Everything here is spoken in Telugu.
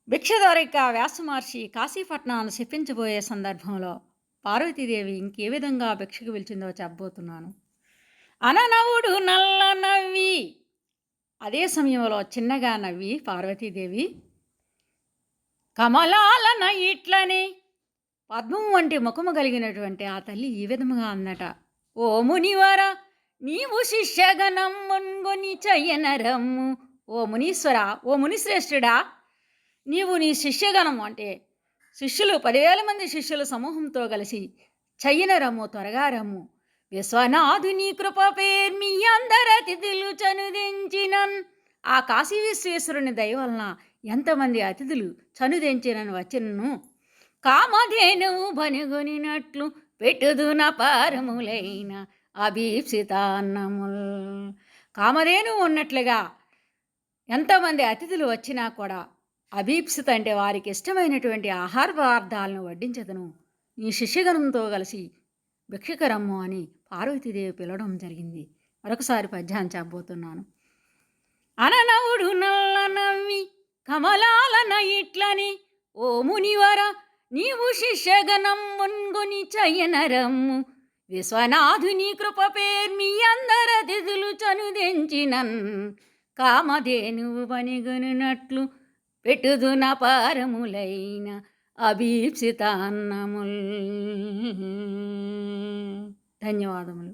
భిక్షధరిక వ్యాసమహర్షి కాశీపట్నాన్ని శపించబోయే సందర్భంలో పార్వతీదేవి ఇంకే విధంగా భిక్షకు పిలిచిందో చెప్పబోతున్నాను. అననవుడు నల్ల నవ్వి, అదే సమయంలో చిన్నగా నవ్వి పార్వతీదేవి కమలాలన ఇట్లని, పద్మం వంటి ముఖము కలిగినటువంటి ఆ తల్లి ఈ విధముగా అందట. ఓ మునివర నీవు శిష్యగణం మున్గొని చెయ్యనరమ్ము. ఓ మునీశ్వర, ఓ మునిశ్రేష్ఠుడా, నీవు నీ శిష్యగణం అంటే శిష్యులు 10,000 మంది శిష్యుల సమూహంతో కలిసి చయ్యన రమ్ము, త్వరగా రమ్ము. విశ్వనాథుని కృప పేర్మి అందరతిథులు చనుదించినన్. ఆ కాశీ విశ్వేశ్వరుని దయ వలన ఎంతమంది అతిథులు చనుదించినను వచ్చినను. కామధేనువు బనుగొనినట్లు పెట్టుదున పారములైన అభీప్సితాన్నముల్. కామధేనువు ఉన్నట్లుగా ఎంతమంది అతిథులు వచ్చినా కూడా అభీప్సిత అంటే వారికి ఇష్టమైనటువంటి ఆహార పదార్థాలను వడ్డించదను. నీ శిష్యగణంతో కలిసి భిక్షకరమ్ము అని పార్వతీదేవి పిలవడం జరిగింది. మరొకసారి పద్యాన్ని చెప్పబోతున్నాను. అననవుడు నల్ల నవ్వి కమలాలన ఇట్లని, ఓ మునివర నీవు శిష్యగణం మున్గొని చయ్యనరమ్ము. విశ్వనాథుని కృప పేర్మి అందరతిథులు చనుదెంచినన్. కామధేనువు బనిగొనున్నట్లు పెట్టుదున పారములైన అభీప్సితాన్నముల్. ధన్యవాదములు.